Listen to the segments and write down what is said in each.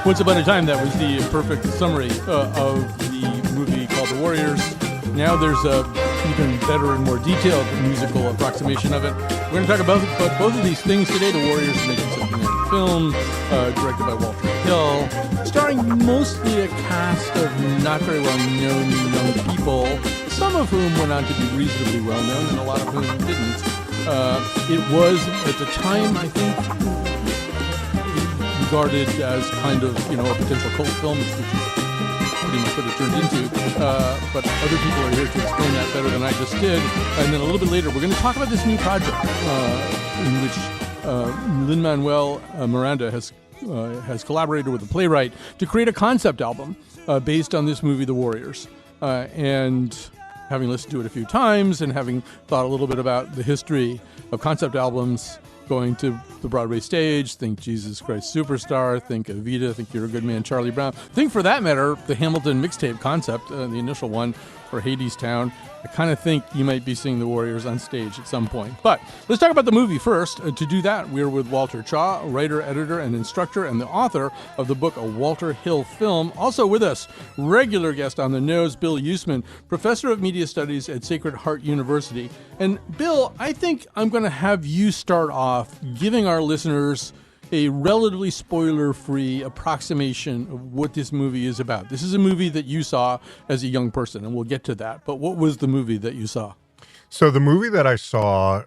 Once Upon a Time, that was the perfect summary of the movie called The Warriors. Now there's a even better and more detailed musical approximation of it. We're going to talk about both of these things today. The Warriors is making a documentary film directed by Vulture starring mostly a cast of not very well-known young people, some of whom went on to be reasonably well-known and a lot of whom didn't. It was, at the time, I think, regarded as kind of, a potential cult film, which is pretty much what it turned into. But other people are here to explain that better than I just did. And then a little bit later, we're going to talk about this new project in which Lin-Manuel Miranda has collaborated with a playwright to create a concept album based on this movie, The Warriors. And having listened to it a few times and having thought a little bit about the history of concept albums going to the Broadway stage, think Jesus Christ Superstar, think Evita, think You're a Good Man, Charlie Brown, think for that matter, the Hamilton mixtape concept, the initial one for Hadestown. I kind of think you might be seeing the Warriors on stage at some point. But let's talk about the movie first. To do that, we're with Walter Chaw, writer, editor, and instructor, and the author of the book A Walter Hill Film. Also with us, regular guest on the nose, Bill Yousman, professor of media studies at Sacred Heart University. And Bill, I think I'm going to have you start off giving our listeners a relatively spoiler-free approximation of what this movie is about. This is a movie that you saw as a young person, and we'll get to that. But what was the movie that you saw? So the movie that I saw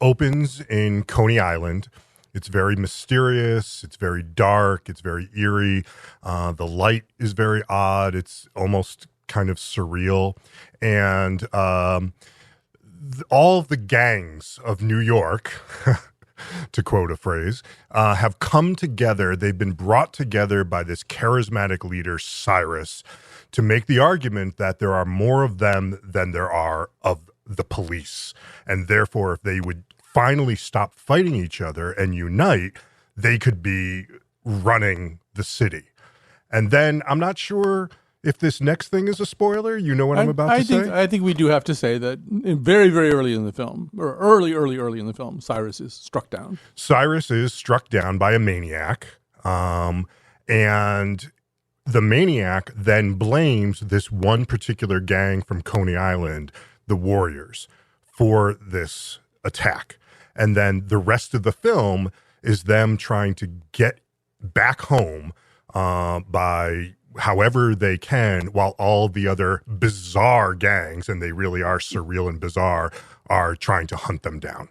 opens in Coney Island. It's very mysterious. It's very dark. It's very eerie. The light is very odd. It's almost kind of surreal. And all of the gangs of New York... to quote a phrase, have come together. They've been brought together by this charismatic leader, Cyrus, to make the argument that there are more of them than there are of the police. And therefore, if they would finally stop fighting each other and unite, they could be running the city. And then I'm not sure if this next thing is a spoiler. You know what I'm about to say? I think we do have to say that very, very early in the film, or early in the film, Cyrus is struck down. Cyrus is struck down by a maniac, and the maniac then blames this one particular gang from Coney Island, the Warriors, for this attack. And then the rest of the film is them trying to get back home by however they can, while all the other bizarre gangs, and they really are surreal and bizarre, are trying to hunt them down.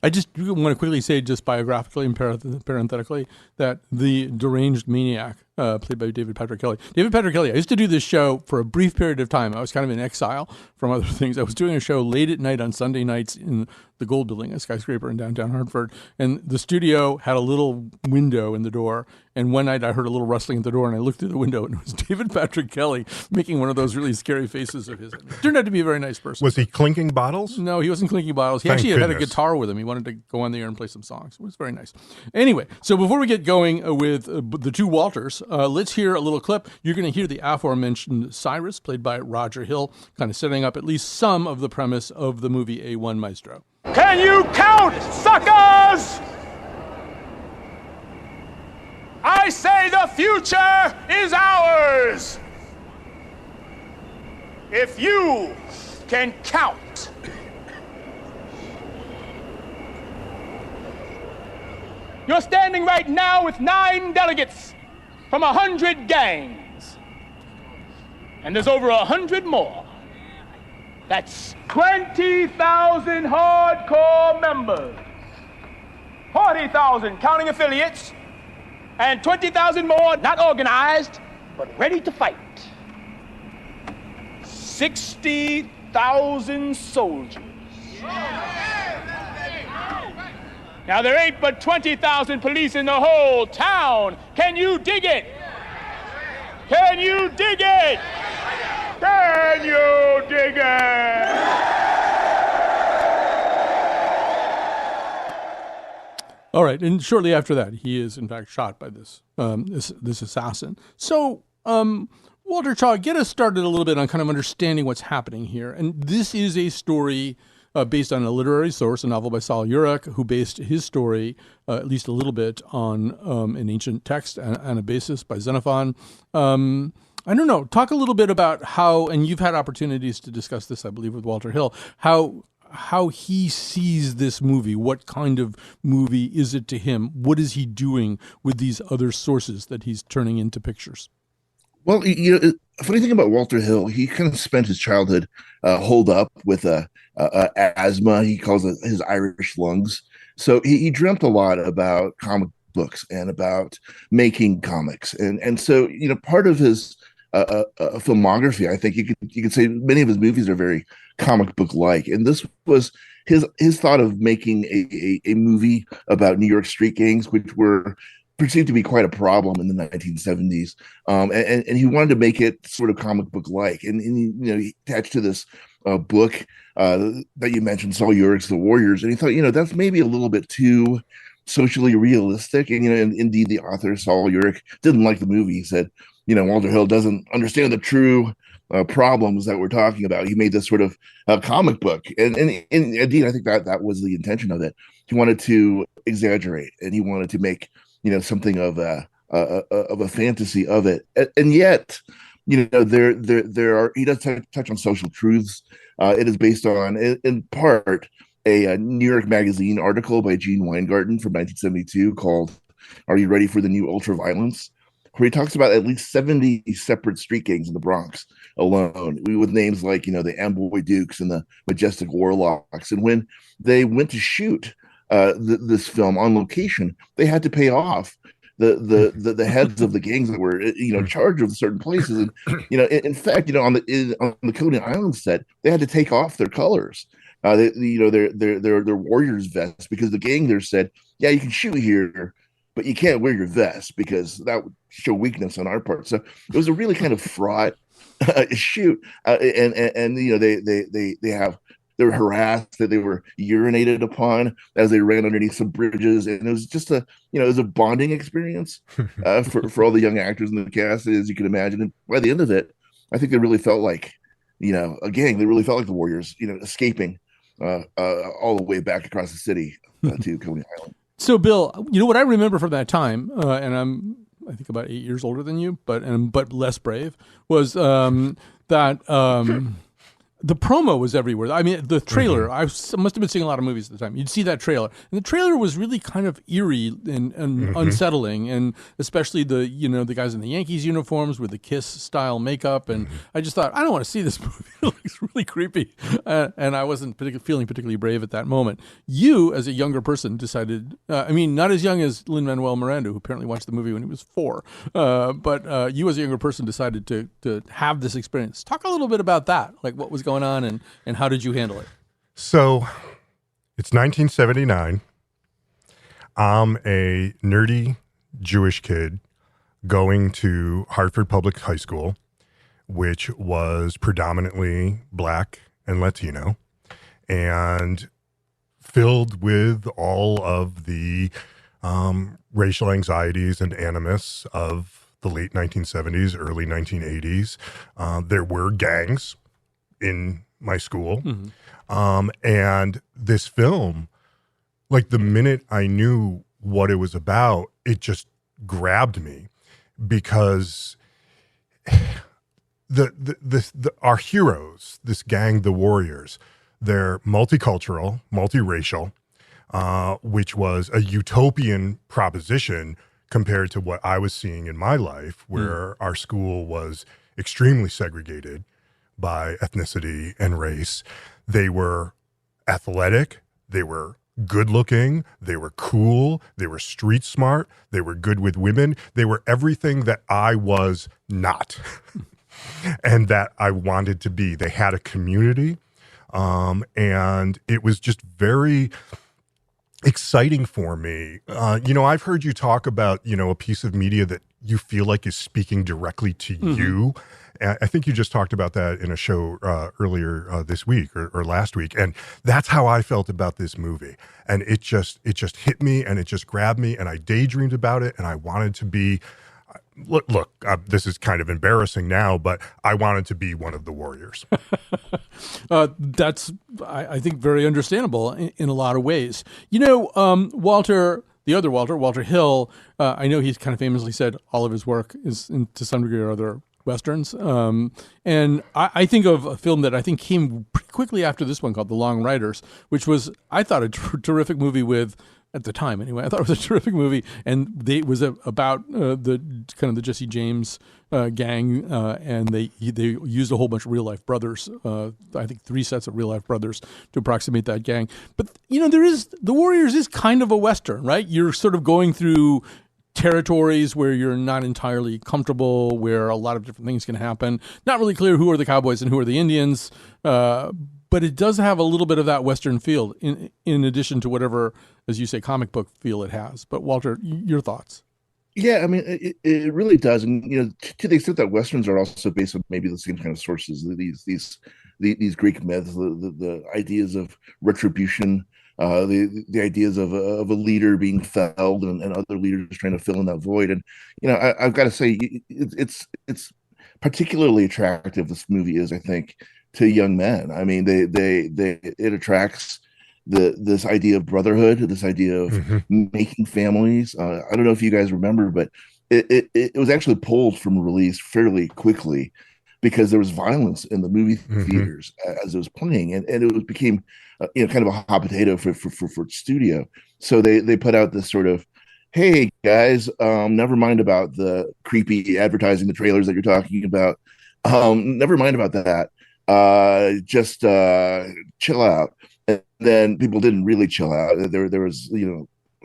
I just want to quickly say, just biographically and parenthetically, that the deranged maniac, played by David Patrick Kelly. David Patrick Kelly, I used to do this show for a brief period of time. I was kind of in exile from other things. I was doing a show late at night on Sunday nights in the Gold Building, a skyscraper in downtown Hartford. And the studio had a little window in the door. And one night I heard a little rustling at the door, and I looked through the window, and it was David Patrick Kelly making one of those really scary faces of his. It turned out to be a very nice person. Was he clinking bottles? No, he wasn't clinking bottles. He actually had a guitar with him. He wanted to go on the air and play some songs. It was very nice. Anyway, so before we get going with the two Walters, let's hear a little clip. You're going to hear the aforementioned Cyrus, played by Roger Hill, kind of setting up at least some of the premise of the movie A1 Maestro. Can you count, suckers? I say the future is ours. If you can count. You're standing right now with 9 delegates from 100 gangs. And there's over 100 more. That's 20,000 hardcore members. 40,000 counting affiliates. And 20,000 more not organized, but ready to fight. 60,000 soldiers. Now, there ain't but 20,000 police in the whole town. Can you dig it? Can you dig it? Can you dig it? All right, and shortly after that, he is in fact shot by this this assassin. So, Walter Chaw, get us started a little bit on kind of understanding what's happening here. And this is a story based on a literary source, a novel by Saul Urich, who based his story, at least a little bit, on an ancient text, Anabasis by Xenophon. I don't know. Talk a little bit about how, and you've had opportunities to discuss this, I believe, with Walter Hill, how he sees this movie. What kind of movie is it to him? What is he doing with these other sources that he's turning into pictures? Well, a funny thing about Walter Hill, he kind of spent his childhood holed up with asthma. He calls it his Irish lungs. So he dreamt a lot about comic books and about making comics. And so, part of his filmography, I think you could say many of his movies are very comic book like. And this was his thought of making a movie about New York street gangs, which were perceived to be quite a problem in the 1970s, and he wanted to make it sort of comic book like, and he attached to this book that you mentioned, Saul Urich's The Warriors, and he thought, that's maybe a little bit too socially realistic, and indeed the author Saul Urich didn't like the movie. He said, Walter Hill doesn't understand the true problems that we're talking about. He made this sort of comic book, and indeed I think that was the intention of it. He wanted to exaggerate, and he wanted to make something of a fantasy of it, and yet, there are, he does touch on social truths. It is based on, in part, a New York Magazine article by Gene Weingarten from 1972 called "Are You Ready for the New Ultraviolence?" where he talks about at least 70 separate street gangs in the Bronx alone, with names like the Amboy Dukes and the Majestic Warlocks. And when they went to shoot this film on location, they had to pay off the heads of the gangs that were in charge of certain places. And in fact, on the Coney Island set, they had to take off their colors, their warriors vests, because the gang there said, yeah, you can shoot here, but you can't wear your vest because that would show weakness on our part. So it was a really kind of fraught shoot, and they were harassed, that they were urinated upon as they ran underneath some bridges, and it was just it was a bonding experience for all the young actors in the cast, as you can imagine. And by the end of it, I think they really felt like a gang. They really felt like the Warriors, escaping all the way back across the city to Coney Island. So, Bill, what I remember from that time, and I think about 8 years older than you, but less brave, was that. The promo was everywhere. I mean, the trailer, I must have been seeing a lot of movies at the time. You'd see that trailer. And the trailer was really kind of eerie and unsettling. And especially the guys in the Yankees uniforms with the Kiss-style makeup. And I just thought, I don't want to see this movie. It looks really creepy. And I wasn't feeling particularly brave at that moment. You, as a younger person, decided, not as young as Lin-Manuel Miranda, who apparently watched the movie when he was 4. But you, as a younger person, decided to have this experience. Talk a little bit about that. Like, what was going on and how did you handle it? So it's 1979. I'm a nerdy Jewish kid going to Hartford Public High School, which was predominantly Black and Latino, and filled with all of the racial anxieties and animus of the late 1970s, early 1980s. There were gangs in my school. And this film, like the minute I knew what it was about, it just grabbed me, because our heroes, this gang, the Warriors, they're multicultural, multiracial, which was a utopian proposition compared to what I was seeing in my life, where our school was extremely segregated by ethnicity and race. They were athletic, they were good looking, they were cool, they were street smart, they were good with women, they were everything that I was not and that I wanted to be. They had a community, and it was just very exciting for me. I've heard you talk about, a piece of media that you feel like is speaking directly to you. I think you just talked about that in a show earlier this week or last week. And that's how I felt about this movie. And it just hit me, and it just grabbed me, and I daydreamed about it, and I wanted to be Look, this is kind of embarrassing now, but I wanted to be one of the warriors. That's, I think, very understandable in a lot of ways. Walter, the other Walter Hill, I know he's kind of famously said all of his work is, to some degree or other, Westerns. And I think of a film that I think came pretty quickly after this one called The Long Riders, which was, I thought, a terrific movie with, at the time anyway, I thought it was a terrific movie, and it was about the Jesse James gang, and they used a whole bunch of real life brothers. I think 3 sets of real life brothers to approximate that gang. But The Warriors is kind of a Western, right? You're sort of going through territories where you're not entirely comfortable, where a lot of different things can happen. Not really clear who are the cowboys and who are the Indians, but it does have a little bit of that Western feel in addition to whatever, as you say, comic book feel it has. But Walter, your thoughts? Yeah, I mean, it really does, and to the extent that Westerns are also based on maybe the same kind of sources, these Greek myths, the ideas of retribution, the ideas of a leader being felled and other leaders trying to fill in that void, and I've got to say it's particularly attractive. This movie is, I think, to young men. I mean, it attracts this idea of brotherhood, this idea of making families. I don't know if you guys remember, but it was actually pulled from release fairly quickly because there was violence in the movie theaters as it was playing, and it became kind of a hot potato for studio. So they put out this sort of, hey guys, never mind about the creepy advertising, the trailers that you're talking about. Never mind about that. Just chill out. And then people didn't really chill out. There was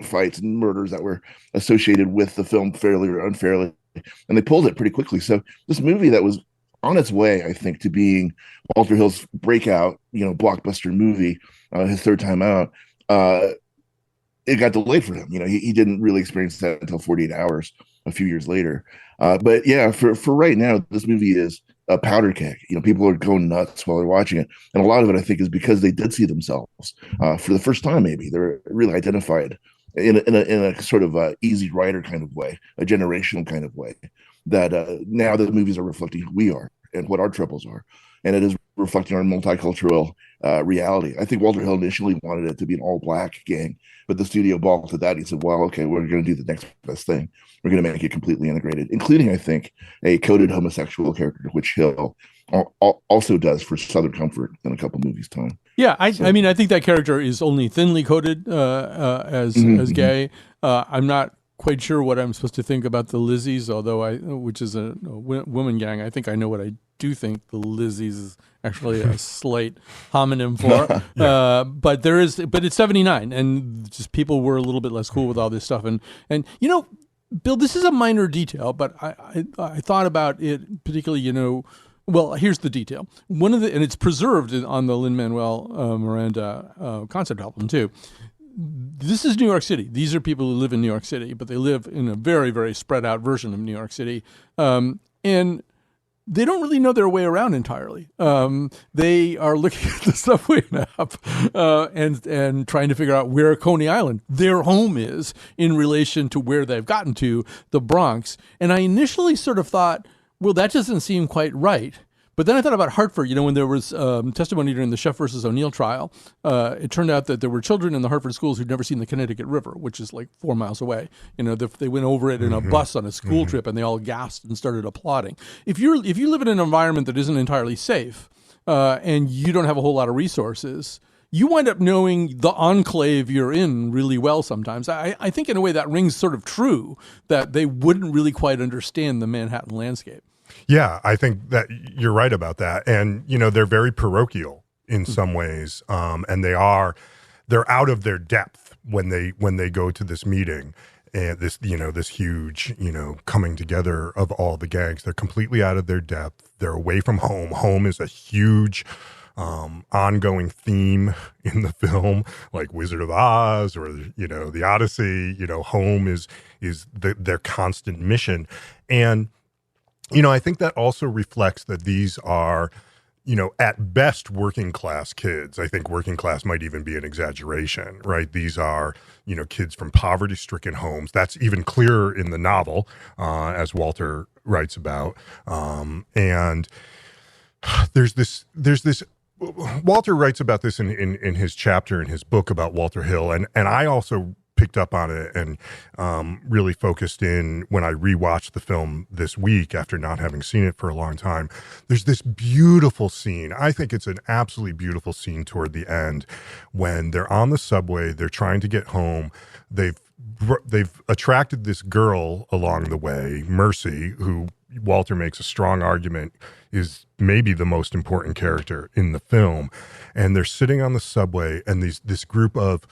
fights and murders that were associated with the film fairly or unfairly, and they pulled it pretty quickly. So this movie that was on its way, I think, to being Walter Hill's breakout, blockbuster movie, his third time out, it got delayed for him. He didn't really experience that until 48 hours a few years later. But yeah, for right now, this movie is a powder keg. People are going nuts while they're watching it, and a lot of it, I think, is because they did see themselves for the first time. Maybe they're really identified in a sort of easy rider kind of way, a generational kind of way. That now the movies are reflecting who we are and what our troubles are, and it is reflecting our multicultural reality. I think Walter Hill initially wanted it to be an all-black gang, but the studio balked at that. He said, well, okay, we're going to do the next best thing. We're going to make it completely integrated, including, I think, a coded homosexual character, which Hill also does for Southern Comfort in a couple movies' time. Yeah, I mean, I think that character is only thinly coded as gay. I'm not quite sure what I'm supposed to think about the Lizzies, which is a woman gang. I think I know what I do think the Lizzies is actually a slight homonym for. But it's 79, and just people were a little bit less cool with all this stuff. And Bill, this is a minor detail, but I thought about it particularly, well, here's the detail. And it's preserved on the Lin-Manuel Miranda concept album too. This is New York City. These are people who live in New York City, but they live in a very, very spread out version of New York City. And they don't really know their way around entirely. They are looking at the subway map and trying to figure out where Coney Island, their home, is in relation to where they've gotten to, the Bronx. And I initially sort of thought, well, that doesn't seem quite right. But then I thought about Hartford. When there was testimony during the Sheff versus O'Neill trial, it turned out that there were children in the Hartford schools who'd never seen the Connecticut River, which is like 4 miles away. They went over it in a bus on a school trip, and they all gasped and started applauding. If you live in an environment that isn't entirely safe, and you don't have a whole lot of resources, you wind up knowing the enclave you're in really well sometimes. I think in a way that rings sort of true, that they wouldn't really quite understand the Manhattan landscape. Yeah, I think that you're right about that. And, they're very parochial in some ways. And they're out of their depth when they go to this meeting and this huge, coming together of all the gangs. They're completely out of their depth. They're away from home. Home is a huge ongoing theme in the film, like Wizard of Oz or, the Odyssey. Home is their constant mission. And I think that also reflects that these are, at best working class kids. I think working class might even be an exaggeration, right? These are, kids from poverty stricken homes. That's even clearer in the novel, as Walter writes about. And there's this, Walter writes about this in his chapter in his book about Walter Hill. And I also picked up on it and really focused in when I rewatched the film this week after not having seen it for a long time. There's this beautiful scene. I think it's an absolutely beautiful scene toward the end when they're on the subway, they're trying to get home. They've attracted this girl along the way, Mercy, who Walter makes a strong argument is maybe the most important character in the film. And they're sitting on the subway, and this group of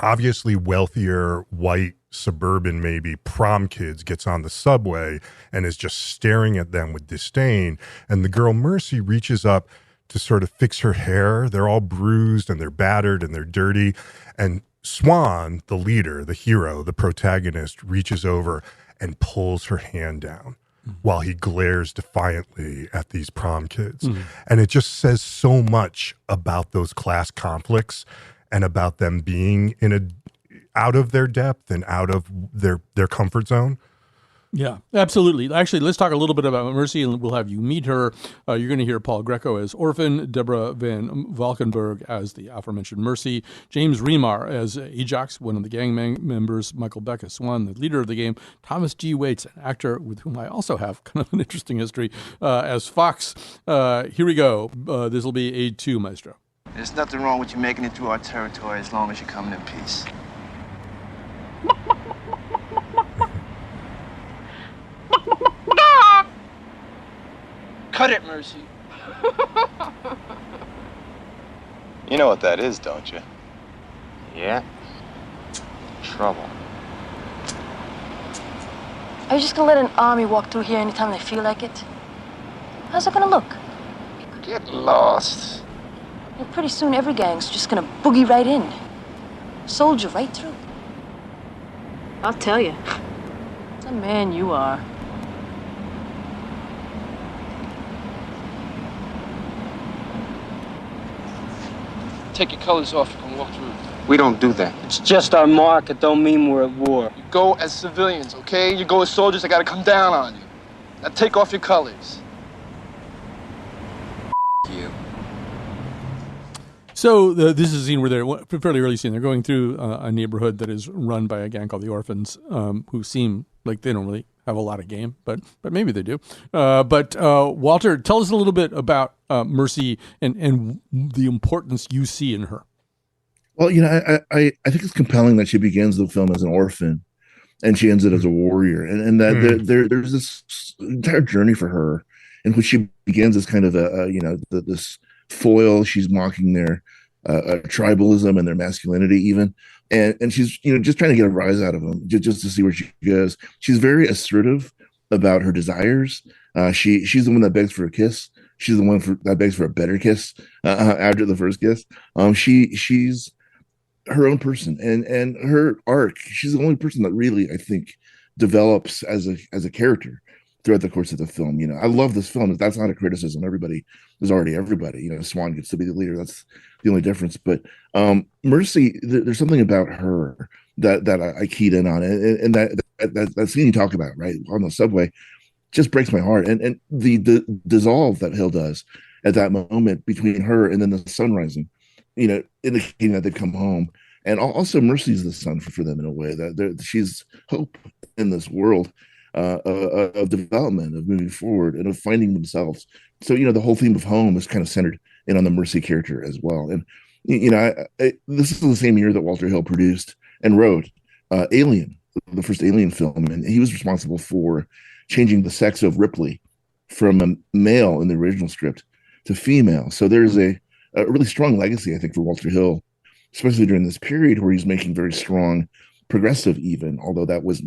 obviously wealthier, white, suburban, maybe prom kids gets on the subway and is just staring at them with disdain. And the girl Mercy reaches up to sort of fix her hair. They're all bruised and they're battered and they're dirty. And Swan, the leader, the hero, the protagonist, reaches over and pulls her hand down while he glares defiantly at these prom kids. And it just says so much about those class conflicts and about them being out of their depth and out of their comfort zone. Yeah, absolutely. Actually, let's talk a little bit about Mercy, and we'll have you meet her. You're going to hear Paul Greco as Orphan, Deborah Van Valkenburg as the aforementioned Mercy, James Remar as Ajax, one of the gang members, Michael Beck as Swan, the leader of the game, Thomas G. Waits, an actor with whom I also have kind of an interesting history, as Fox. Here we go. This will be A2, Maestro. There's nothing wrong with you making it through our territory as long as you're coming in peace. Cut it, Mercy. You know what that is, don't you? Yeah? Trouble. Are you just gonna let an army walk through here anytime they feel like it? How's it gonna look? Get lost. Well, pretty soon every gang's just gonna boogie right in. Soldier right through. I'll tell you. What a man you are. Take your colors off, you can walk through. We don't do that. It's just our mark. It don't mean we're at war. You go as civilians, okay? You go as soldiers, I gotta come down on you. Now take off your colors. You. So this is a scene where they're fairly early scene. They're going through a neighborhood that is run by a gang called the Orphans, who seem like they don't really have a lot of game, but maybe they do. But Walter, tell us a little bit about Mercy and the importance you see in her. Well, I think it's compelling that she begins the film as an orphan, and she ends it as a warrior, and that there's this entire journey for her in which she begins as kind of this foil. She's mocking their tribalism and their masculinity, even, and she's just trying to get a rise out of them, just to see where she goes. She's very assertive about her desires. She's the one that begs for a kiss. She's the one that begs for a better kiss after the first kiss. She's her own person, and her arc. She's the only person that really, I think, develops as a character throughout the course of the film. I love this film. That's not a criticism. Everybody is already everybody. Swan gets to be the leader. That's the only difference. But Mercy, there's something about her that I keyed in on, and that scene you talk about, right, on the subway, just breaks my heart. And the dissolve that Hill does at that moment between her and then the sun rising, indicating that they've come home. And also Mercy's the sun for them in a way, that she's hope in this world of development, of moving forward, and of finding themselves. So, the whole theme of home is kind of centered in on the Mercy character as well. And, this is the same year that Walter Hill produced and wrote Alien, the first Alien film. And he was responsible for changing the sex of Ripley from a male in the original script to female. So there's a really strong legacy, I think, for Walter Hill, especially during this period where he's making very strong progressive, even, although that was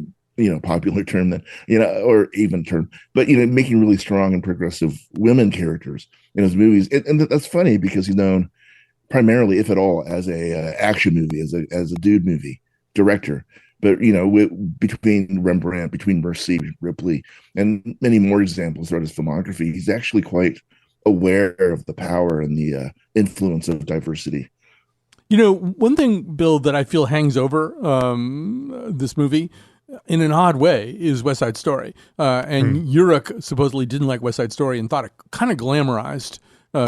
popular term then, or even term, but making really strong and progressive women characters in his movies. And that's funny because he's known primarily, if at all, as a action movie, as a dude movie director. But between Rembrandt, between Mercy, Ripley, and many more examples throughout his filmography, he's actually quite aware of the power and the influence of diversity. You know, one thing, Bill, that I feel hangs over this movie in an odd way is West Side Story. And Urich supposedly didn't like West Side Story and thought it kind of glamorized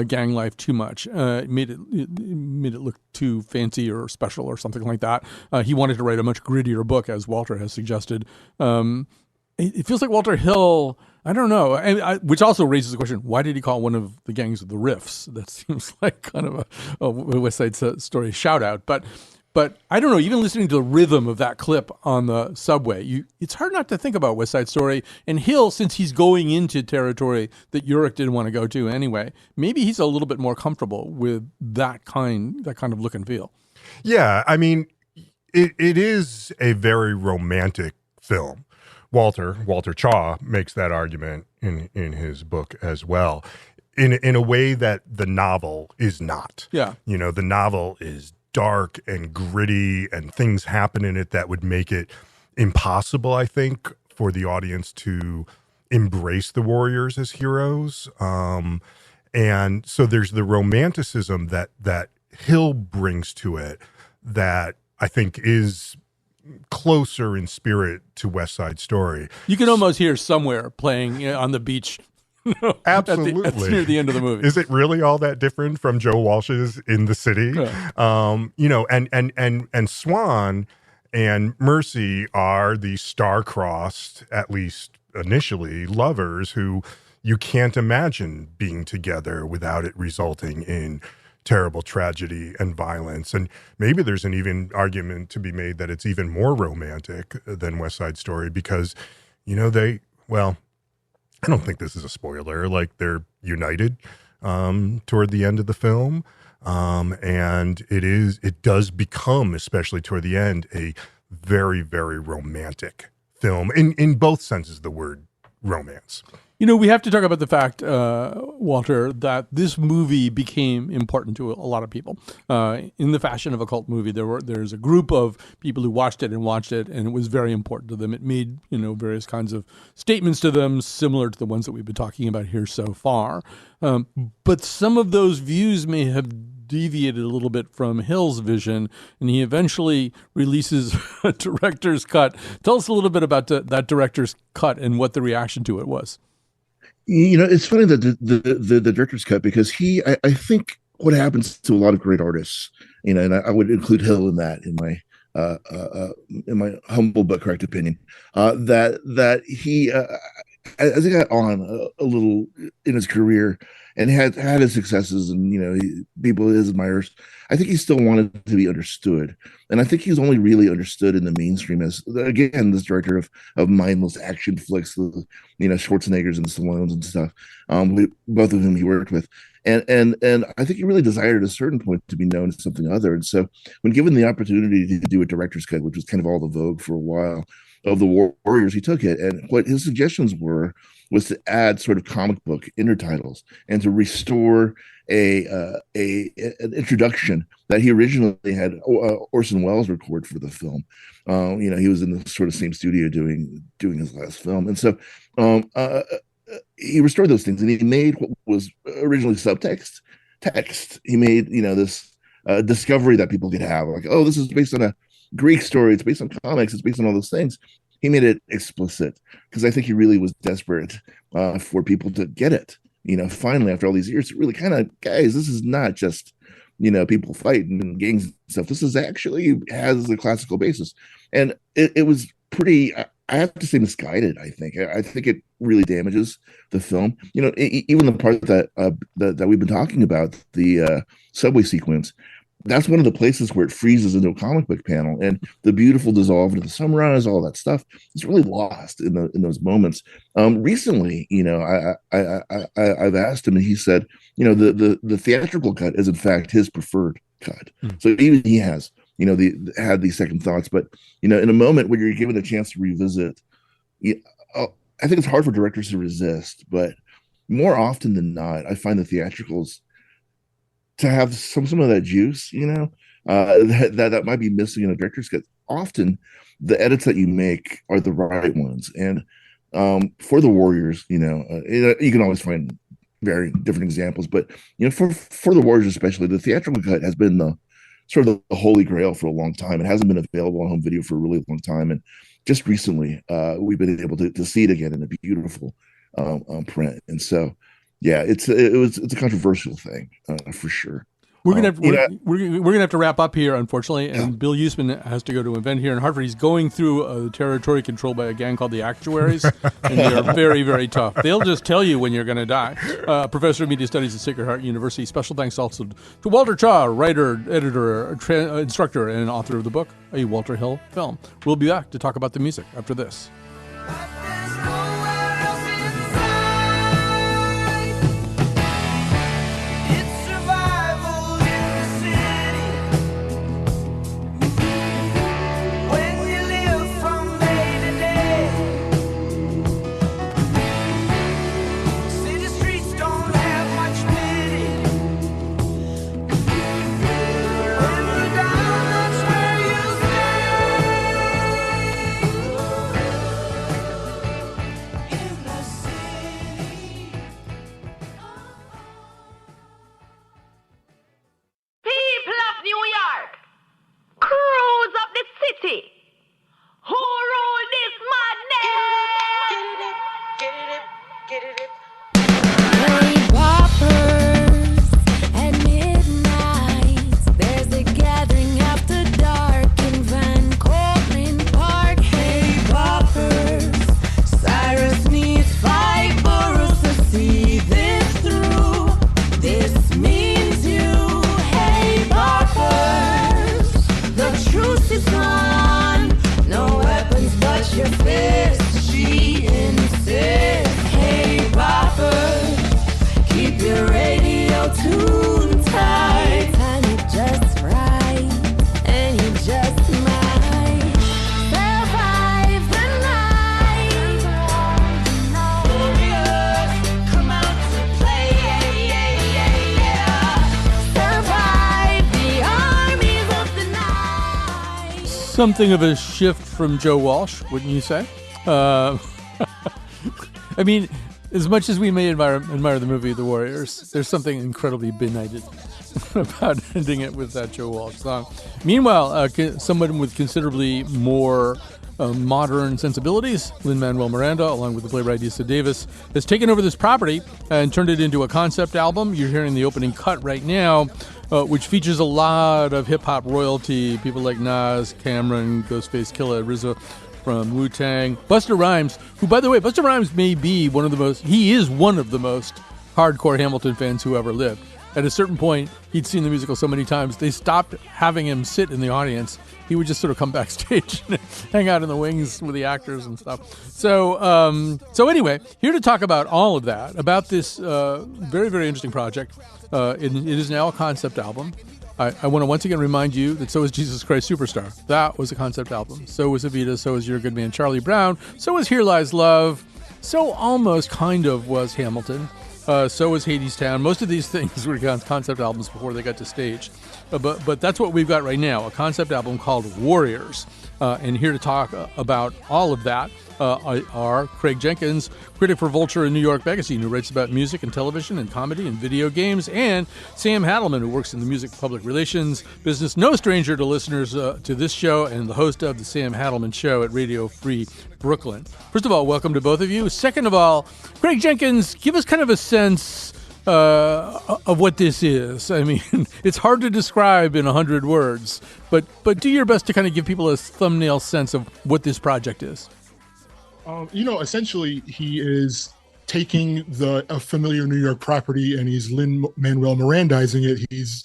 gang life too much. It made it look too fancy or special or something like that. He wanted to write a much grittier book, as Walter has suggested. It feels like Walter Hill, I don't know, which also raises the question, why did he call one of the gangs the Riffs? That seems like kind of a West Side Story shout out. But I don't know, even listening to the rhythm of that clip on the subway, it's hard not to think about West Side Story. And Hill, since he's going into territory that Urich didn't want to go to anyway, maybe he's a little bit more comfortable with that kind of look and feel. Yeah, I mean, it is a very romantic film. Walter Chaw makes that argument in his book as well, in a way that the novel is not. Yeah. You know, the novel is dark and gritty, and things happen in it that would make it impossible, I think, for the audience to embrace the warriors as heroes. And so there's the romanticism that Hill brings to it that I think is closer in spirit to West Side Story. You can almost hear Somewhere playing on the beach. Absolutely. That's near the end of the movie. Is it really all that different from Joe Walsh's In the City? Yeah. You know, and Swan and Mercy are the star-crossed, at least initially, lovers who you can't imagine being together without it resulting in terrible tragedy and violence. And maybe there's an even argument to be made that it's even more romantic than West Side Story because, you know, I don't think this is a spoiler, like they're united toward the end of the film. And it does become, especially toward the end, a very, very romantic film in both senses of the word romance. You know, we have to talk about the fact, Walter, that this movie became important to a lot of people. In the fashion of a cult movie, there's a group of people who watched it, and it was very important to them. It made, you know, various kinds of statements to them, similar to the ones that we've been talking about here so far. But some of those views may have deviated a little bit from Hill's vision, and he eventually releases a director's cut. Tell us a little bit about that director's cut and what the reaction to it was. You know, it's funny that the director's cut, because I think what happens to a lot of great artists, you know, and I would include Hill in that in my humble but correct opinion, that he as he got on a little in his career and had his successes and, you know, people, his admirers, I think he still wanted to be understood. And I think he was only really understood in the mainstream as, again, this director of mindless action flicks, you know, Schwarzeneggers and Stallones and stuff, both of whom he worked with. And I think he really desired at a certain point to be known as something other. And so when given the opportunity to do a director's cut, which was kind of all the vogue for a while, of the Warriors, he took it. And what his suggestions was to add sort of comic book intertitles and to restore an introduction that he originally had Orson Welles record for the film. You know, he was in the sort of same studio doing his last film. And so he restored those things, and he made what was originally subtext text. He made, you know, this discovery that people could have, like, oh, this is based on a Greek story, it's based on comics, it's based on all those things. He made it explicit because I think he really was desperate for people to get it. You know, finally, after all these years, really kind of, guys, this is not just, you know, people fighting and gangs and stuff. This is actually has a classical basis. And it was pretty, I have to say, misguided, I think. I think it really damages the film. You know, even the part that we've been talking about, the subway sequence, that's one of the places where it freezes into a comic book panel, and the beautiful dissolve into the sunrise, all that stuff is really lost in those moments. Recently, you know, I've asked him, and he said, you know, the theatrical cut is in fact his preferred cut. So even he has, you know, had these second thoughts, but, you know, in a moment when you're given a chance to revisit, I think it's hard for directors to resist, but more often than not, I find the theatricals to have some of that juice, you know, that might be missing in a director's cut. Often the edits that you make are the right ones. And for the Warriors, you know, you can always find very different examples. But for the Warriors especially, the theatrical cut has been the sort of the holy grail for a long time. It hasn't been available on home video for a really long time, and just recently we've been able to see it again in a beautiful print. And so, yeah, it's a controversial thing for sure. We're gonna have to wrap up here, unfortunately. And Bill Yousman has to go to an event here in Hartford. He's going through a territory controlled by a gang called the Actuaries, and they're very, very tough. They'll just tell you when you're going to die. Professor of Media Studies at Sacred Heart University. Special thanks also to Walter Chaw, writer, editor, instructor, and author of the book, A Walter Hill Film. We'll be back to talk about the music after this. Something of a shift from Joe Walsh, wouldn't you say? I mean, as much as we may admire the movie The Warriors, there's something incredibly benighted about ending it with that Joe Walsh song. Meanwhile, someone with considerably more modern sensibilities, Lin-Manuel Miranda, along with the playwright Issa Davis, has taken over this property and turned it into a concept album. You're hearing the opening cut right now, which features a lot of hip-hop royalty, people like Nas, Cameron, Ghostface Killah, RZA from Wu-Tang, Busta Rhymes, who, by the way, Busta Rhymes may be one of the most hardcore Hamilton fans who ever lived. At a certain point, he'd seen the musical so many times, they stopped having him sit in the audience. He would just sort of come backstage and hang out in the wings with the actors and stuff. So anyway, here to talk about all of that, about this very, very interesting project. It is now a concept album. I want to once again remind you that so is Jesus Christ Superstar. That was a concept album. So was Evita. So was Your Good Man Charlie Brown. So was Here Lies Love. So almost kind of was Hamilton. So was Hadestown. Most of these things were concept albums before they got to stage. But that's what we've got right now, a concept album called Warriors. And here to talk about all of that are Craig Jenkins, critic for Vulture and New York Magazine, who writes about music and television and comedy and video games, and Sam Hadelman, who works in the music public relations business, no stranger to listeners to this show, and the host of the Sam Hadelman Show at Radio Free Brooklyn. First of all, welcome to both of you. Second of all, Craig Jenkins, give us kind of a sense of what this is. I mean, it's hard to describe in 100 words, but do your best to kind of give people a thumbnail sense of what this project is. Essentially, he is taking a familiar New York property and he's Lin-Manuel Mirandizing it. He's,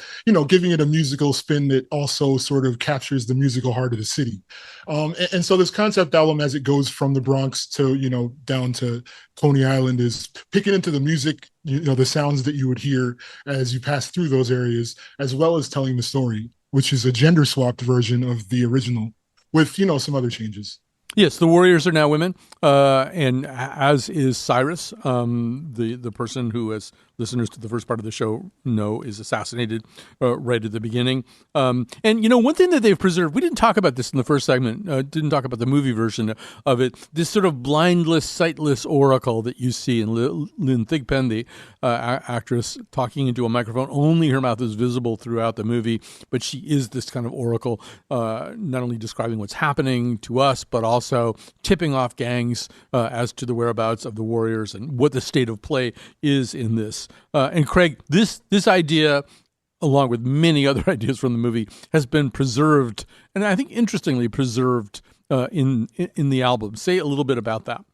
giving it a musical spin that also sort of captures the musical heart of the city. And so this concept album, as it goes from the Bronx to, down to Coney Island, is picking into the music, the sounds that you would hear as you pass through those areas, as well as telling the story, which is a gender swapped version of the original with, some other changes. Yes, the Warriors are now women, and as is Cyrus, the person who has listeners to the first part of the show know, is assassinated right at the beginning. And, one thing that they've preserved, we didn't talk about this in the first segment, didn't talk about the movie version of it, this sort of blindless, sightless oracle that you see in Lynn Thigpen, the actress, talking into a microphone. Only her mouth is visible throughout the movie, but she is this kind of oracle, not only describing what's happening to us, but also tipping off gangs as to the whereabouts of the warriors and what the state of play is in this. And Craig, this idea, along with many other ideas from the movie, has been preserved, and I think interestingly preserved in the album. Say a little bit about that.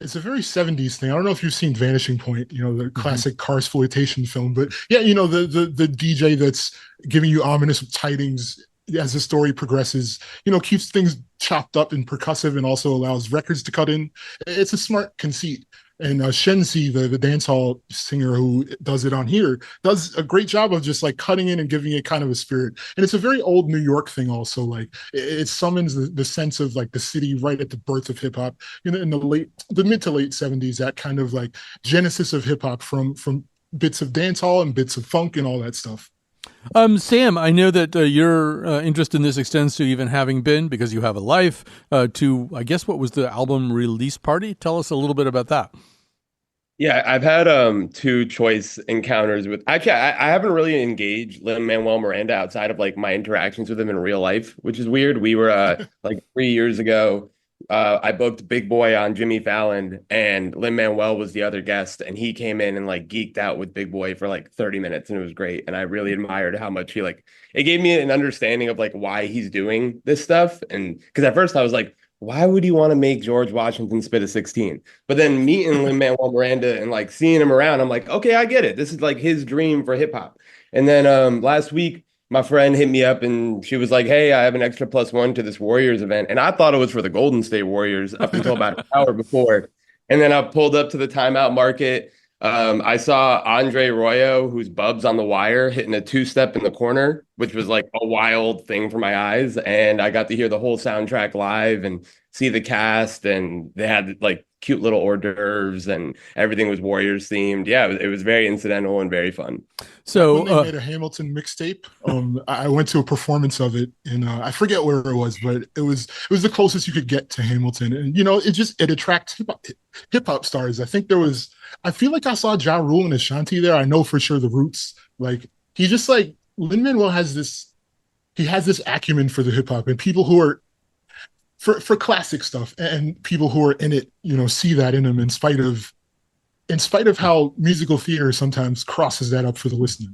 It's a very 70s thing. I don't know if you've seen Vanishing Point, the classic Cars exploitation film, but yeah, the DJ that's giving you ominous tidings as the story progresses, keeps things chopped up and percussive and also allows records to cut in. It's a smart conceit. And Shenzi, the dancehall singer who does it on here, does a great job of just like cutting in and giving it kind of a spirit. And it's a very old New York thing also. Like it summons the sense of like the city right at the birth of hip hop, in the mid to late 70s, that kind of like genesis of hip hop from bits of dancehall and bits of funk and all that stuff. Sam, I know that your interest in this extends to even having been, because you have a life, to, I guess, what was the album release party? Tell us a little bit about that. Yeah, I've had two choice encounters with, actually, I haven't really engaged Lin-Manuel Miranda outside of like my interactions with him in real life, which is weird. We were like 3 years ago, I booked Big Boy on Jimmy Fallon, and Lin-Manuel was the other guest, and he came in and like geeked out with Big Boy for like 30 minutes, and it was great. And I really admired how much he it gave me an understanding of like why he's doing this stuff. And because at first I was like, why would you want to make George Washington spit a 16? But then meeting Lin-Manuel Miranda and like seeing him around, I'm like, okay, I get it. This is like his dream for hip hop. And then last week, my friend hit me up and she was like, hey, I have an extra +1 to this Warriors event. And I thought it was for the Golden State Warriors up until about an hour before. And then I pulled up to the timeout market. I saw Andre Royo, who's Bubs on the Wire, hitting a 2-step in the corner, which was like a wild thing for my eyes. And I got to hear the whole soundtrack live and see the cast. And they had like cute little hors d'oeuvres and everything was Warriors themed. Yeah, it was very incidental and very fun. So when they made a Hamilton mixtape, I went to a performance of it, and I forget where it was, but it was the closest you could get to Hamilton. And it attracts hip hop stars. I feel like I saw Ja Rule and Ashanti there. I know for sure the Roots. Like he just like Lin-Manuel has this acumen for the hip hop, and people who are for classic stuff, and people who are in it, see that in him in spite of how musical theater sometimes crosses that up for the listener.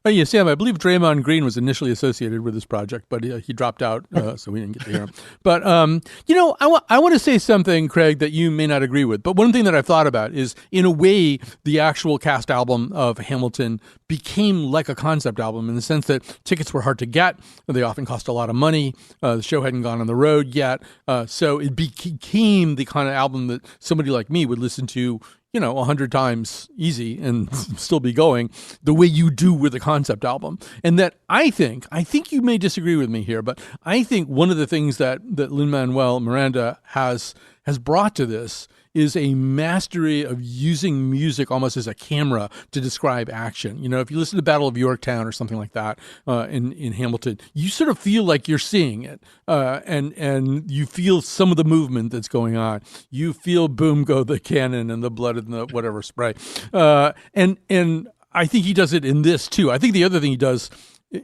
Oh, yeah, Sam, I believe Draymond Green was initially associated with this project, but he dropped out, so we didn't get to hear him. But, I want to say something, Craig, that you may not agree with. But one thing that I've thought about is, in a way, the actual cast album of Hamilton became like a concept album in the sense that tickets were hard to get. They often cost a lot of money. The show hadn't gone on the road yet. So it became the kind of album that somebody like me would listen to 100 times easy and still be going, the way you do with a concept album. And that I think you may disagree with me here, but I think one of the things that Lin-Manuel Miranda has brought to this is a mastery of using music almost as a camera to describe action. If you listen to Battle of Yorktown or something like that in Hamilton, you sort of feel like you're seeing it, and you feel some of the movement that's going on. You feel boom go the cannon and the blood and the whatever spray, and I think he does it in this too. I think the other thing he does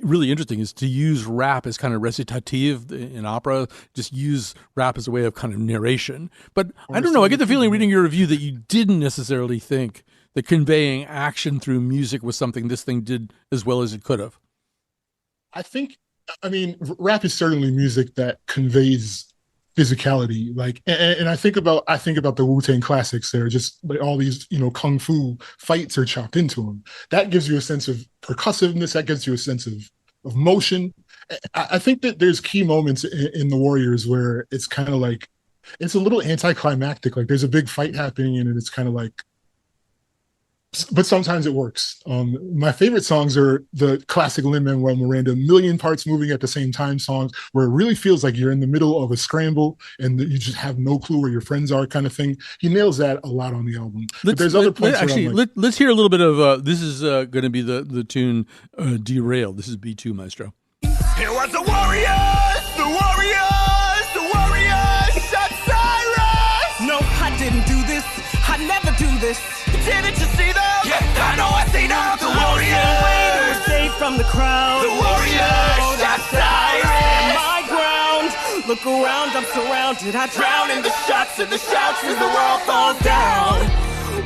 really interesting is to use rap as kind of recitative in opera, just use rap as a way of kind of narration. But I don't know, I get the feeling reading your review that you didn't necessarily think that conveying action through music was something this thing did as well as it could have. Rap is certainly music that conveys physicality, and I think about the Wu-Tang classics. There are just like all these kung fu fights are chopped into them. That gives you a sense of percussiveness. That gives you a sense of motion. I think that there's key moments in the Warriors where it's kind of like it's a little anticlimactic. Like there's a big fight happening and it's kind of like but sometimes it works. My favorite songs are the classic Lin-Manuel Miranda million parts moving at the same time songs, where it really feels like you're in the middle of a scramble and you just have no clue where your friends are, kind of thing. He nails that a lot on the album. But there's other points. Let's hear a little bit of this is going to be the tune Derailed. This is B2 Maestro. It was the Warriors, the Warriors, the Warriors shot Cyrus. No, I didn't do this. I never do this. Didn't you see them? Yeah, I know I see them. The Warriors were safe from the crowd. The Warriors shot Cyrus. My ground. Look around, I'm surrounded. I drown in the shots and the shouts as the world falls down.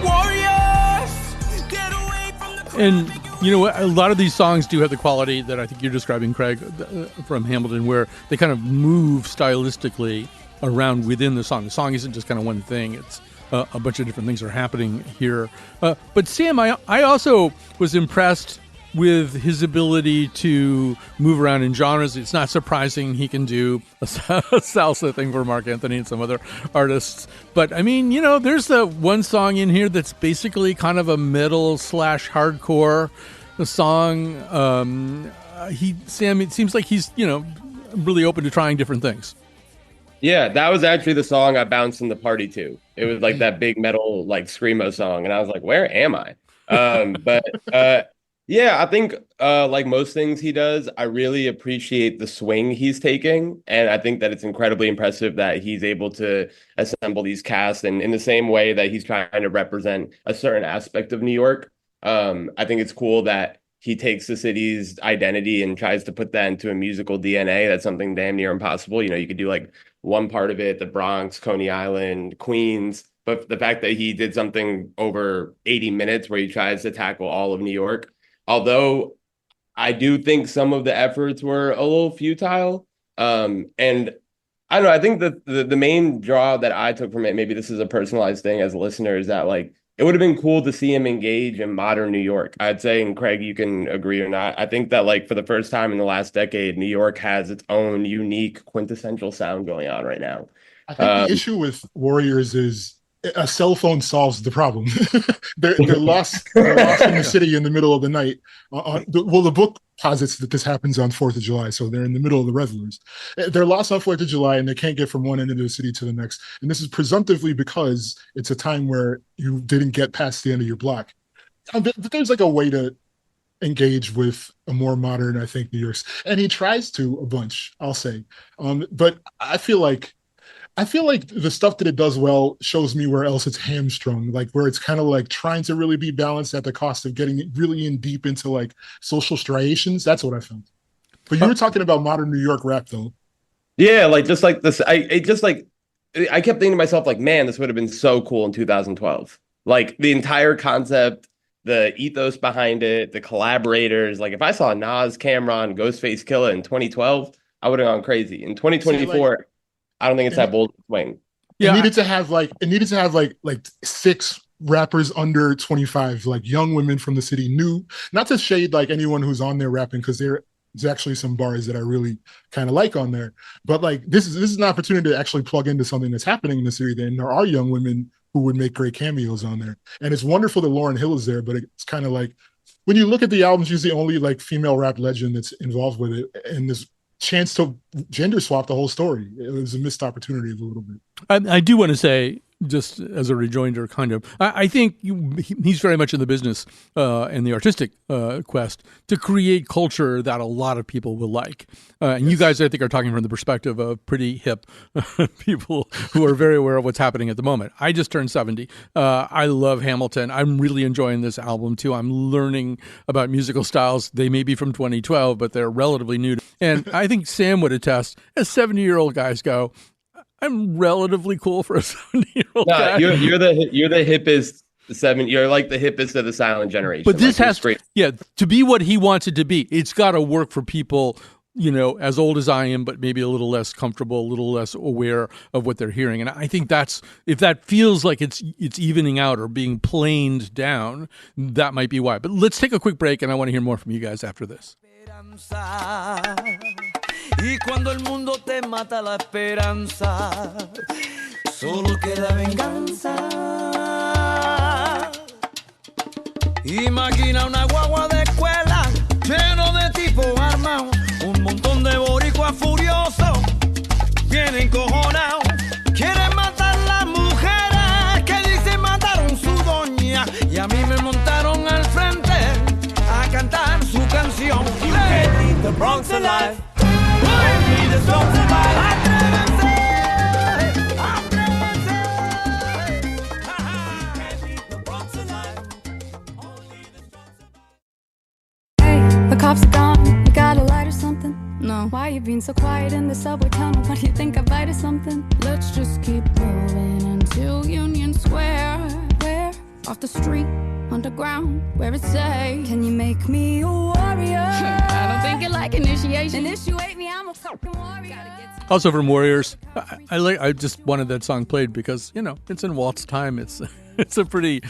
Warriors, get away from the crowd. And you know what? A lot of these songs do have the quality that I think you're describing, Craig, from Hamilton, where they kind of move stylistically around within the song. The song isn't just kind of one thing. It's a bunch of different things are happening here. But Sam, I also was impressed with his ability to move around in genres. It's not surprising he can do a salsa thing for Mark Anthony and some other artists. But I mean, you know, there's the one song in here that's basically kind of a metal / hardcore song. Sam, it seems like he's, you know, really open to trying different things. Yeah, that was actually the song I bounced in the party to. It was like that big metal, like screamo song, and I was like, "Where am I?" Yeah, I think like most things he does, I really appreciate the swing he's taking, and I think that it's incredibly impressive that he's able to assemble these casts, and in the same way that he's trying to represent a certain aspect of New York. I think it's cool that he takes the city's identity and tries to put that into a musical DNA. That's something damn near impossible. You know, you could do like one part of it, the Bronx, Coney Island, Queens, but the fact that he did something over 80 minutes where he tries to tackle all of New York, although I do think some of the efforts were a little futile. And I don't know, I think that the main draw that I took from it, maybe this is a personalized thing as a listener, is that like, it would have been cool to see him engage in modern New York. I'd say, and Craig, you can agree or not, I think that like for the first time in the last decade, New York has its own unique quintessential sound going on right now. I think the issue with Warriors is a cell phone solves the problem. they're lost in the city in the middle of the night. The book posits that this happens on 4th of July, so they're in the middle of the revelers. They're lost on 4th of July, and they can't get from one end of the city to the next. And this is presumptively because it's a time where you didn't get past the end of your block. But there's like a way to engage with a more modern, I think, New York's. And he tries to a bunch, I'll say. But I feel like the stuff that it does well shows me where else it's hamstrung, like where it's kind of like trying to really be balanced at the cost of getting really in deep into like social striations. That's what I found. But you were talking about modern New York rap, though. Yeah, like just like this, I kept thinking to myself, like, man, this would have been so cool in 2012. Like the entire concept, the ethos behind it, the collaborators. Like if I saw Nas, Cameron, Ghostface Killah in 2012, I would have gone crazy. In 2024. I don't think it's that bold swing. Yeah, it needed to have like 6 rappers under 25, like young women from the city, new, not to shade like anyone who's on there rapping, because there's actually some bars that I really kind of like on there. But like this is an opportunity to actually plug into something that's happening in the city. Then there are young women who would make great cameos on there. And it's wonderful that Lauryn Hill is there, but it's kind of like when you look at the album, she's the only like female rap legend that's involved with it. And this chance to gender swap the whole story. It was a missed opportunity a little bit. I do want to say, just as a rejoinder, kind of, I think he's very much in the business and the artistic quest to create culture that a lot of people will like. And you guys, I think, are talking from the perspective of pretty hip people who are very aware of what's happening at the moment. I just turned 70. I love Hamilton. I'm really enjoying this album, too. I'm learning about musical styles. They may be from 2012, but they're relatively new. And I think Sam would attest, as 70-year-old guys go, I'm relatively cool for a 70-year-old guy. You're the hippest You're like the hippest of the silent generation. But this like to be what he wants it to be. It's got to work for people, you know, as old as I am, but maybe a little less comfortable, a little less aware of what they're hearing. And I think if that feels like it's evening out or being planed down, that might be why. But let's take a quick break, and I want to hear more from you guys after this. Y cuando el mundo te mata la esperanza, solo queda venganza. Bronx alive. Only the strong survive. The cops are gone, you got a light or something? No. Why you being so quiet in the subway tunnel? What do you think, I bite or something? Let's just keep moving until Union Square. Where? Off the street, underground, where it say, can you make me a warrior? I don't think you like initiation. Initiate me, I'm a fucking warrior. Also from Warriors, I just wanted that song played because, you know, it's in Walt's time. It's a pretty,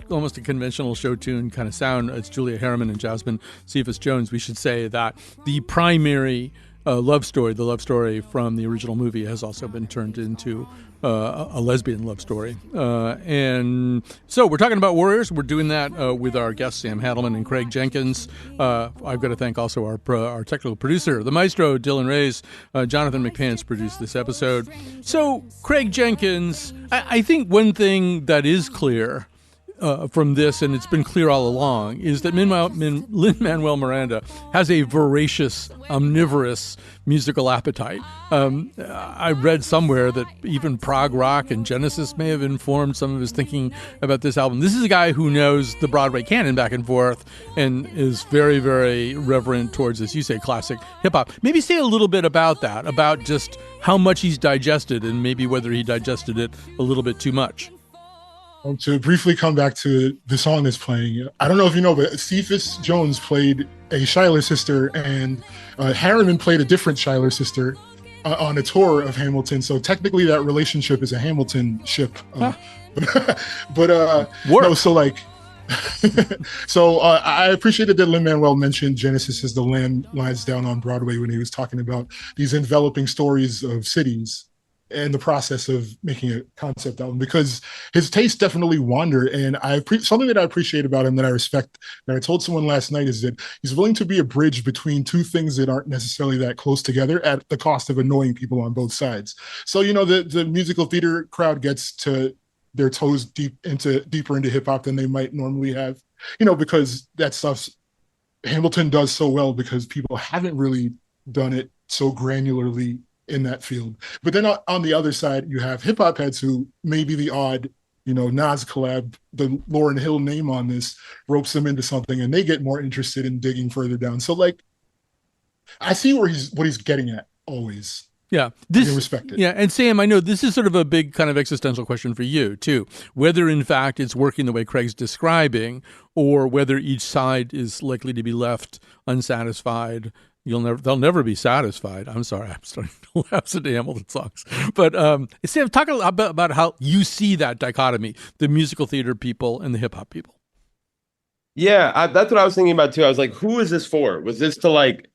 almost a conventional show tune kind of sound. It's Julia Harriman and Jasmine Cephas Jones. We should say that the primary love story, the love story from the original movie, has also been turned into a lesbian love story. And so we're talking about Warriors. We're doing that with our guests, Sam Hadelman and Craig Jenkins. I've got to thank also our technical producer, the maestro, Dylan Reyes. Jonathan McPants produced this episode. So, Craig Jenkins, I think one thing that is clear from this, and it's been clear all along, is that Lin-Manuel Miranda has a voracious, omnivorous musical appetite. I read somewhere that even prog rock and Genesis may have informed some of his thinking about this album. This is a guy who knows the Broadway canon back and forth and is very, very reverent towards, as you say, classic hip-hop. Maybe say a little bit about that, about just how much he's digested and maybe whether he digested it a little bit too much. To briefly come back to the song that's playing, I don't know if you know, but Cephas Jones played a Schuyler sister, and Harriman played a different Schuyler sister on a tour of Hamilton. So technically, that relationship is a Hamilton ship. No, so like, so I appreciated that Lin-Manuel mentioned Genesis as the land lies down on Broadway when he was talking about these enveloping stories of cities and the process of making a concept album, because his tastes definitely wander. And something that I appreciate about him, that I respect, that I told someone last night, is that he's willing to be a bridge between two things that aren't necessarily that close together at the cost of annoying people on both sides. So, you know, the musical theater crowd gets to their toes deeper into hip hop than they might normally have, you know, because that stuff's Hamilton does so well because people haven't really done it so granularly in that field. But then on the other side, you have hip hop heads who maybe the odd, you know, Nas collab, the Lauryn Hill name on this ropes them into something, and they get more interested in digging further down. So like, I see what he's getting at always. Yeah, respect it. Yeah, and Sam, I know this is sort of a big kind of existential question for you too. Whether in fact it's working the way Craig's describing, or whether each side is likely to be left unsatisfied. They'll never be satisfied. I'm sorry, I'm starting to lapse into Hamilton songs. But Sam, talk a lot about how you see that dichotomy, the musical theater people and the hip hop people. Yeah, that's what I was thinking about too. I was like, who is this for? Was this to like,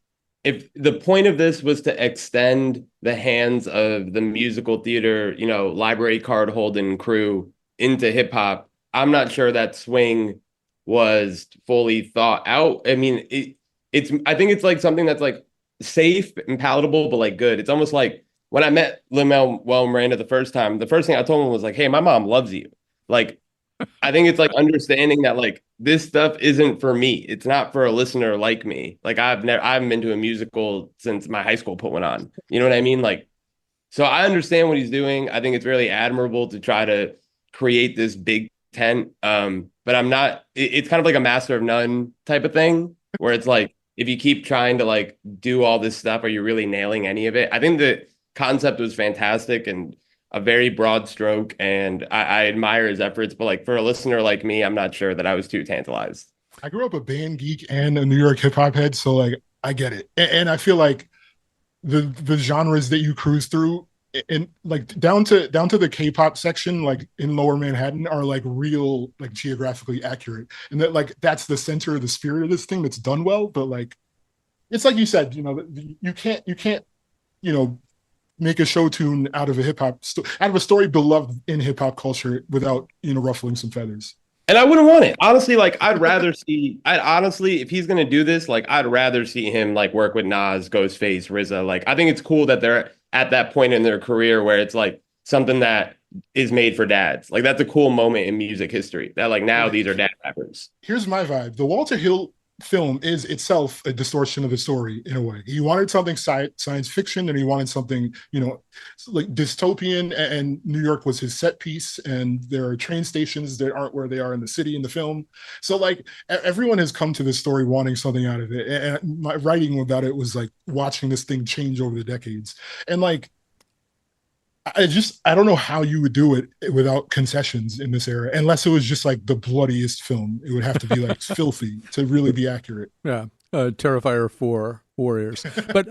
if the point of this was to extend the hands of the musical theater, you know, library card holding crew into hip hop, I'm not sure that swing was fully thought out. I mean, I think it's like something that's like safe and palatable, but like good. It's almost like when I met Lin-Manuel Miranda the first time, the first thing I told him was like, hey, my mom loves you. Like, I think it's like understanding that like this stuff isn't for me. It's not for a listener like me. Like I haven't been to a musical since my high school put one on. You know what I mean? Like, so I understand what he's doing. I think it's really admirable to try to create this big tent. But I'm not, it's kind of like a master of none type of thing where it's like, if you keep trying to like do all this stuff, are you really nailing any of it? I think the concept was fantastic and a very broad stroke, and I admire his efforts. But like for a listener like me, I'm not sure that I was too tantalized. I grew up a band geek and a New York hip hop head, so like I get it, and I feel like the genres that you cruise through, and like down to the K-pop section, like in Lower Manhattan, are like real, like geographically accurate, and that like that's the center of the spirit of this thing that's done well. But like, it's like you said, you know, you can't, you know, make a show tune out of a story beloved in hip hop culture without, you know, ruffling some feathers. And I wouldn't want it. Honestly, like if he's going to do this, like I'd rather see him like work with Nas, Ghostface, RZA. Like, I think it's cool that they're at that point in their career where it's like something that is made for dads. Like that's a cool moment in music history that like now these are dad rappers. Here's my vibe. The Walter Hill film is itself a distortion of the story in a way. He wanted something science fiction, and he wanted something, like dystopian, and New York was his set piece, and there are train stations that aren't where they are in the city in the film. So like everyone has come to this story wanting something out of it, and my writing about it was like watching this thing change over the decades. And like I don't know how you would do it without concessions in this era, unless it was just like the bloodiest film. It would have to be like filthy to really be accurate. Yeah. Terrifier 4 Warriors. But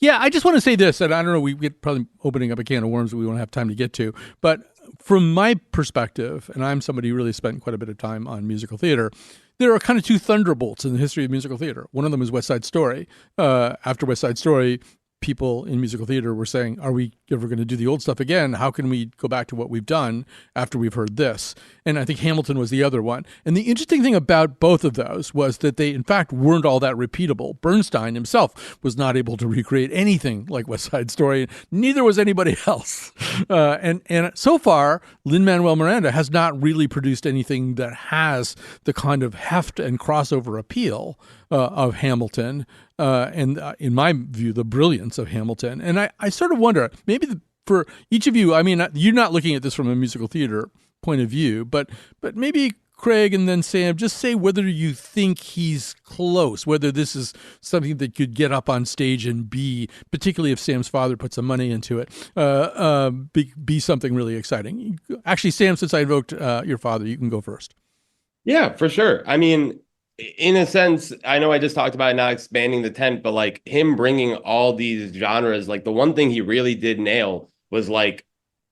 yeah, I just want to say this, and I don't know, we get probably opening up a can of worms that we won't have time to get to, but from my perspective, and I'm somebody who really spent quite a bit of time on musical theater, there are kind of two thunderbolts in the history of musical theater. One of them is West Side Story. After West Side Story, people in musical theater were saying, are we ever going to do the old stuff again? How can we go back to what we've done after we've heard this? And I think Hamilton was the other one. And the interesting thing about both of those was that they, in fact, weren't all that repeatable. Bernstein himself was not able to recreate anything like West Side Story. Neither was anybody else. And so far, Lin-Manuel Miranda has not really produced anything that has the kind of heft and crossover appeal of Hamilton, and in my view, the brilliance of Hamilton. And I sort of wonder, maybe for each of you, I mean, you're not looking at this from a musical theater point of view, but maybe Craig and then Sam, just say whether you think he's close, whether this is something that could get up on stage and be, particularly if Sam's father put some money into it, be something really exciting. Actually, Sam, since I invoked your father, you can go first. Yeah, for sure. I mean, in a sense, I know I just talked about not expanding the tent, but like him bringing all these genres, like the one thing he really did nail was like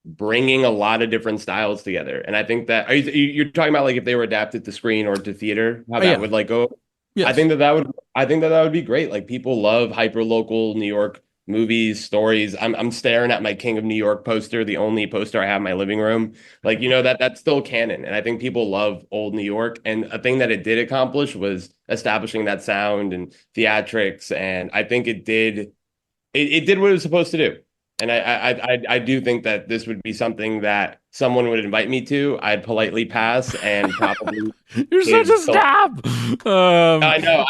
bringing a lot of different styles together. And I think that you're talking about like if they were adapted to screen or to theater, how that would like go. Yes. I think that would be great. Like people love hyper local New York movies, stories. I'm staring at my King of New York poster, the only poster I have in my living room. Like, that's still canon. And I think people love old New York. And a thing that it did accomplish was establishing that sound and theatrics. And I think it did what it was supposed to do. And I do think that this would be something that someone would invite me to. I'd politely pass and probably. You're such a snob. I know.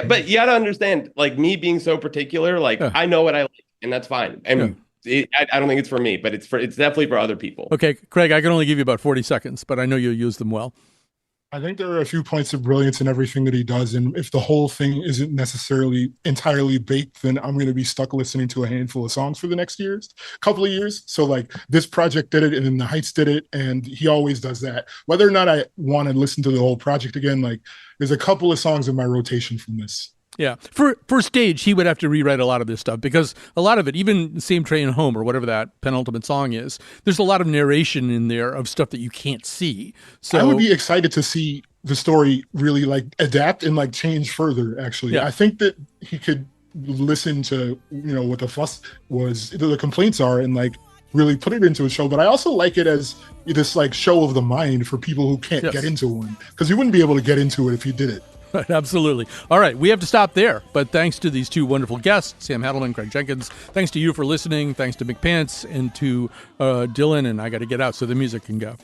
But you got to understand, like me being so particular, like I know what I like, and that's fine. And I don't think it's for me, but it's definitely for other people. Okay, Craig, I can only give you about 40 seconds, but I know you'll use them well. I think there are a few points of brilliance in everything that he does. And if the whole thing isn't necessarily entirely baked, then I'm going to be stuck listening to a handful of songs for the next couple of years. So like this project did it, and then The Heights did it. And he always does that. Whether or not I want to listen to the whole project again, like there's a couple of songs in my rotation from this. Yeah. For stage, he would have to rewrite a lot of this stuff because a lot of it, even Same Train Home or whatever that penultimate song is, there's a lot of narration in there of stuff that you can't see. So I would be excited to see the story really like adapt and like change further, actually. Yeah. I think that he could listen to, what the fuss was, the complaints are, and like really put it into a show. But I also like it as this like show of the mind for people who can't get into one, because you wouldn't be able to get into it if you did it. Right, absolutely. All right, we have to stop there. But thanks to these two wonderful guests, Sam Hadelman, Craig Jenkins. Thanks to you for listening. Thanks to McPants and to Dylan. And I got to get out so the music can go.